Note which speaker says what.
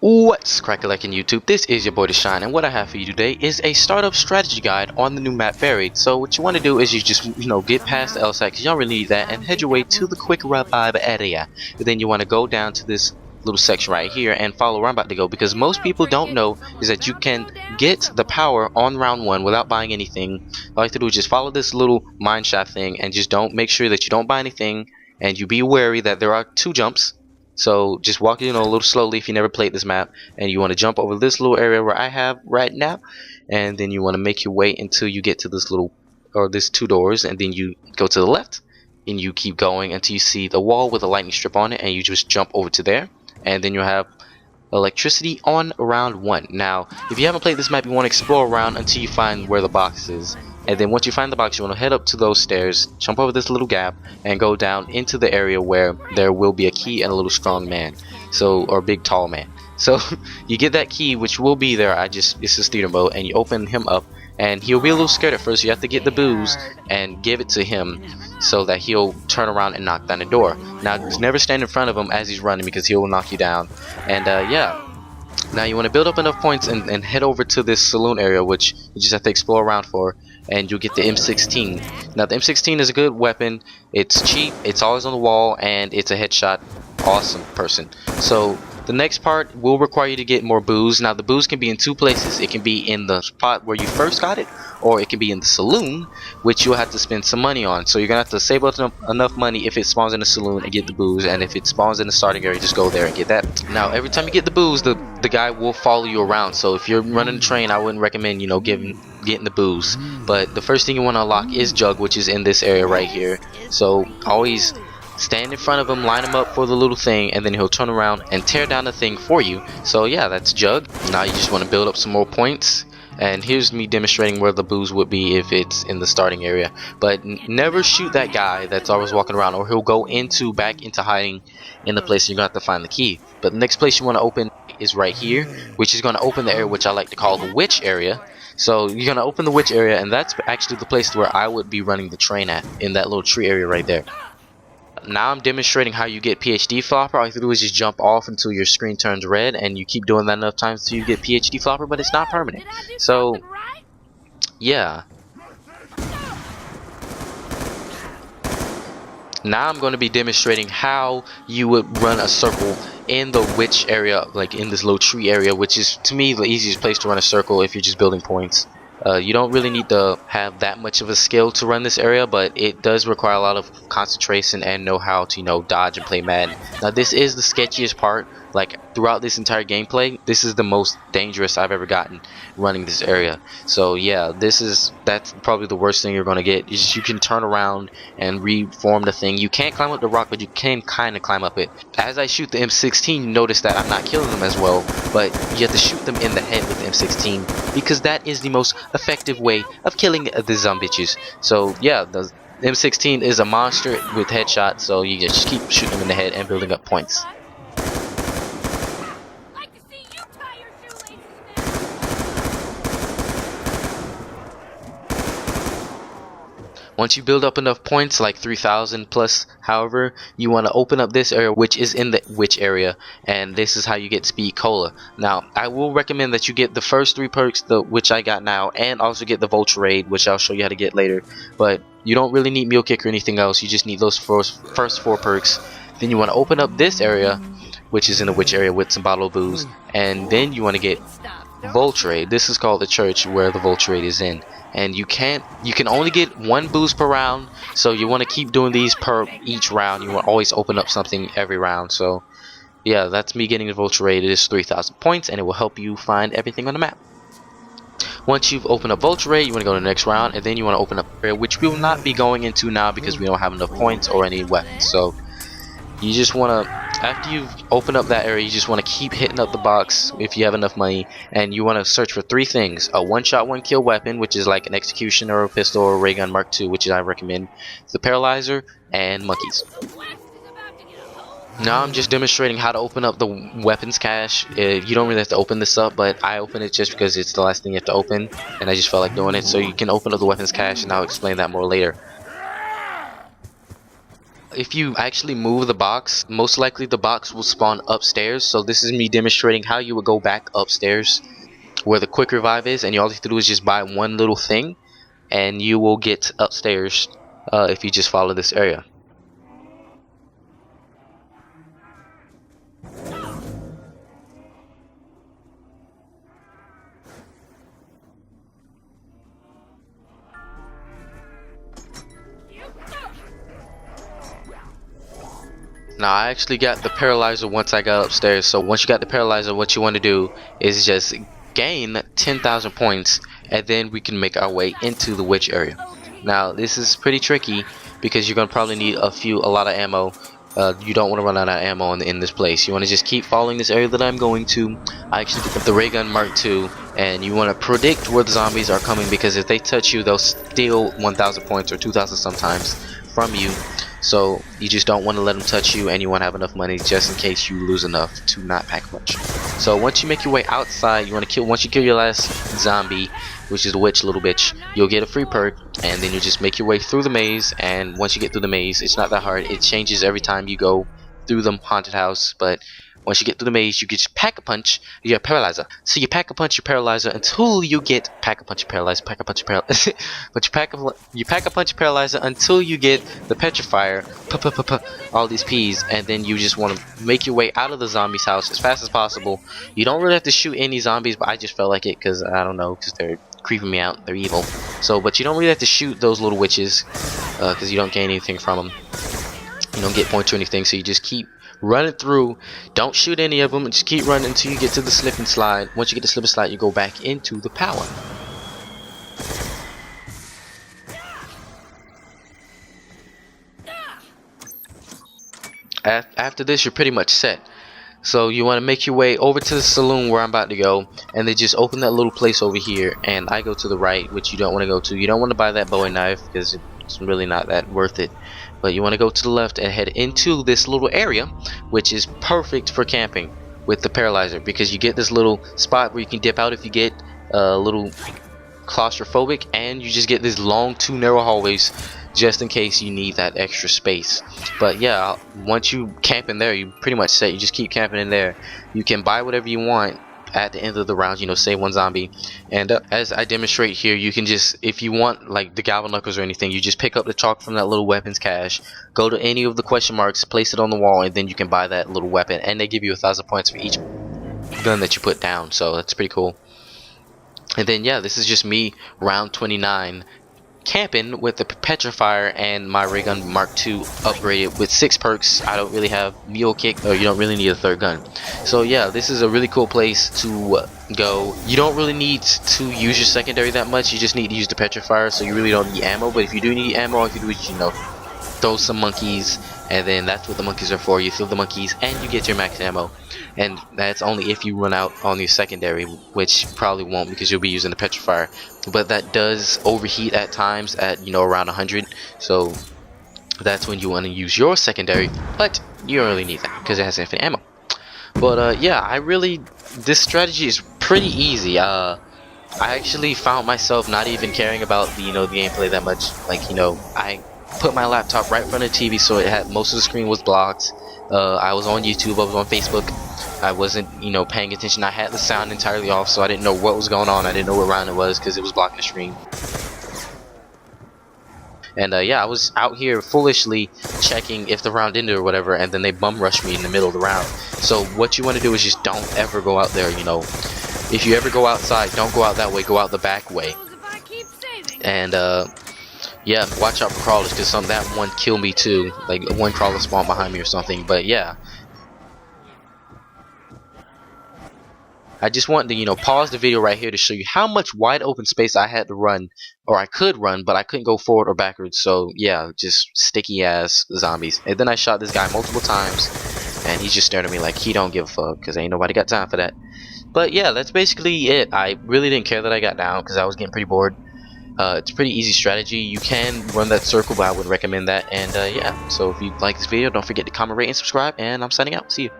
Speaker 1: What's crackin' YouTube? This is your boy Shine, and what I have for you today is a startup strategy guide on the new map Buried. So what you want to do is you just get past the LSAT because you don't really need that, and head your way to the quick revive area. And then you want to go down to this little section right here and follow where I'm about to go, because most people don't know is that you can get the power on round 1 without buying anything. All you have to do is just follow this little mine shaft thing, and just make sure that you don't buy anything, and you be wary that there are 2 jumps. So just walk a little slowly if you never played this map, and you want to jump over this little area where I have right now, and then you want to make your way until you get to this this 2 doors, and then you go to the left and you keep going until you see the wall with a lightning strip on it, and you just jump over to there, and then you'll have electricity on round 1. Now if you haven't played this map, you want to explore around until you find where the box is. And then once you find the box, you want to head up to those stairs, jump over this little gap, and go down into the area where there will be a key and a little strong man, or big tall man. So you get that key, which will be there. It's a theater mode, and you open him up, and he'll be a little scared at first. You have to get the booze and give it to him so that he'll turn around and knock down the door. Now just never stand in front of him as he's running, because he will knock you down. And yeah. Now you want to build up enough points and head over to this saloon area, which you just have to explore around for, and you'll get the M16. Now the M16 is a good weapon. It's cheap, it's always on the wall, and it's a headshot awesome person. So the next part will require you to get more booze. Now the booze can be in 2 places. It can be in the spot where you first got it, or it can be in the saloon, which you'll have to spend some money on. So you're gonna have to save up enough money if it spawns in the saloon and get the booze, and if it spawns in the starting area, just go there and get that. Now every time you get the booze, the guy will follow you around. So if you're running a train, I wouldn't recommend getting the booze. But the first thing you want to unlock is Jug, which is in this area right here. So always stand in front of him, line him up for the little thing, and then he'll turn around and tear down the thing for you. So yeah, that's Jug. Now you just want to build up some more points, and here's me demonstrating where the booze would be if it's in the starting area. But never shoot that guy that's always walking around, or he'll go back into hiding in the place, and you're gonna have to find the key. But the next place you want to open is right here, which is going to open the area which I like to call the witch area. So you're going to open the witch area, and that's actually the place where I would be running the train at, in that little tree area right there. Now I'm demonstrating how you get PhD flopper. All you have to do is just jump off until your screen turns red, and you keep doing that enough times until you get PhD flopper, but it's not permanent. So yeah. Now I'm going to be demonstrating how you would run a circle in the witch area, like in this little tree area, which is to me the easiest place to run a circle if you're just building points. You don't really need to have that much of a skill to run this area, but it does require a lot of concentration and know how to dodge and play Madden. Now this is the sketchiest part. Like throughout this entire gameplay, this is the most dangerous I've ever gotten running this area. So yeah, that's probably the worst thing you're gonna get. You can turn around and reform the thing. You can't climb up the rock, but you can kind of climb up it. As I shoot the M16, you notice that I'm not killing them as well, but you have to shoot them in the head with the M16, because that is the most effective way of killing the zombies. So yeah, the M16 is a monster with headshots, so you just keep shooting them in the head and building up points. Once you build up enough points, like 3,000 plus, however, you want to open up this area, which is in the witch area, and this is how you get speed cola. Now I will recommend that you get the first 3 perks, which I got now, and also get the vulture raid, which I'll show you how to get later. But you don't really need meal kick or anything else. You just need those first 4 perks. Then you want to open up this area, which is in the witch area, with some bottle of booze, and then you want to get vulture raid. This is called the church where the vulture raid is in. And you can only get 1 boost per round, so you want to keep doing these per each round. You want to always open up something every round. So yeah, that's me getting the vulture raid. It is 3,000 points, and it will help you find everything on the map. Once you've opened up vulture raid, you want to go to the next round, and then you want to open up area, which we will not be going into now because we don't have enough points or any weapons. So you just want to, after you've opened up that area, you just want to keep hitting up the box if you have enough money, and you want to search for 3 things: a 1-shot 1-kill weapon, which is like an executioner or a pistol or a ray gun Mark II, which I recommend, the paralyzer, and monkeys. Now I'm just demonstrating how to open up the weapons cache. You don't really have to open this up, but I open it just because it's the last thing you have to open, and I just felt like doing it. So you can open up the weapons cache, and I'll explain that more later. if you actually move the box, most likely the box will spawn upstairs. So this is me demonstrating how you would go back upstairs where the quick revive is, and all you have to do is just buy one little thing and you will get upstairs if you just follow this area. Now I actually got the paralyzer once I got upstairs. So once you got the paralyzer, what you want to do is just gain 10,000 points, and then we can make our way into the witch area. Now this is pretty tricky because you're gonna probably need a lot of ammo. You don't want to run out of ammo in this place. You want to just keep following this area that I'm going to. I actually picked up the ray gun Mark II, and you want to predict where the zombies are coming, because if they touch you, they'll steal 1,000 points or 2,000 sometimes from you. So you just don't want to let them touch you, and you want to have enough money just in case you lose enough to not pack much. So once you make your way outside, you want to kill. Once you kill your last zombie, which is the witch little bitch, you'll get a free perk, and then you just make your way through the maze. And once you get through the maze, it's not that hard. It changes every time you go through the haunted house, but once you get through the maze, you get pack a punch your paralyzer. So you pack a punch your paralyzer until you get pack a punch your paralyzer, pack a punch your paralyzer. But you pack a punch your paralyzer until you get the petrifier, all these P's, and then you just want to make your way out of the zombie's house as fast as possible. You don't really have to shoot any zombies, but I just felt like it because I don't know, because they're creeping me out. They're evil. So, but you don't really have to shoot those little witches because you don't gain anything from them. You don't get points or anything. So you just keep running through. Don't shoot any of them. Just keep running until you get to the slip and slide. Once you get the slip and slide, you go back into the power. After this, you're pretty much set. So you want to make your way over to the saloon where I'm about to go, and then just open that little place over here. And I go to the right, which you don't want to go to. You don't want to buy that bowie knife because it's really not that worth it. But you want to go to the left and head into this little area, which is perfect for camping with the paralyzer, because you get this little spot where you can dip out if you get a little claustrophobic, and you just get these long 2 narrow hallways just in case you need that extra space. But yeah, once you camp in there, you pretty much set. You just keep camping in there. You can buy whatever you want at the end of the round, you know, say one zombie, and as I demonstrate here, you can just, if you want like the Galvan Knuckles or anything, you just pick up the chalk from that little weapons cache, go to any of the question marks, place it on the wall, and then you can buy that little weapon, and they give you 1,000 points for each gun that you put down. So that's pretty cool. And then yeah, this is just me round 29 camping with the petrifier and my ray gun Mark II upgraded with 6 perks. I don't really have mule kick, or you don't really need a third gun. So yeah, this is a really cool place to go. You don't really need to use your secondary that much. You just need to use the petrifier, so you really don't need ammo. But if you do need ammo, all you do is, you know, throw some monkeys, and then that's what the monkeys are for. You throw the monkeys and you get your max ammo, and that's only if you run out on your secondary, which probably won't because you'll be using the petrifier. But that does overheat at times at, you know, around 100, so that's when you want to use your secondary, but you don't really need that because it has infinite ammo. But yeah, this strategy is pretty easy. I actually found myself not even caring about the, you know, the gameplay that much. Like, you know, I put my laptop right in front of the TV, so it had most of the screen was blocked. I was on YouTube, I was on Facebook. I wasn't, you know, paying attention. I had the sound entirely off, so I didn't know what was going on. I didn't know what round it was because it was blocking the screen. And yeah, I was out here foolishly checking if the round ended or whatever, and then they bum rushed me in the middle of the round. So what you want to do is just don't ever go out there, you know. If you ever go outside, don't go out that way, go out the back way. And yeah, watch out for crawlers, because that one killed me too. Like, one crawler spawned behind me or something. But yeah, I just wanted to, you know, pause the video right here to show you how much wide open space I had to run, or I could run, but I couldn't go forward or backwards. So yeah, just sticky ass zombies. And then I shot this guy multiple times, and he's just staring at me like he don't give a fuck, because ain't nobody got time for that. But yeah, that's basically it. I really didn't care that I got down because I was getting pretty bored. It's a pretty easy strategy. You can run that circle, but I would recommend that. And yeah, so if you like this video, don't forget to comment, rate, and subscribe. And I'm signing out. See you.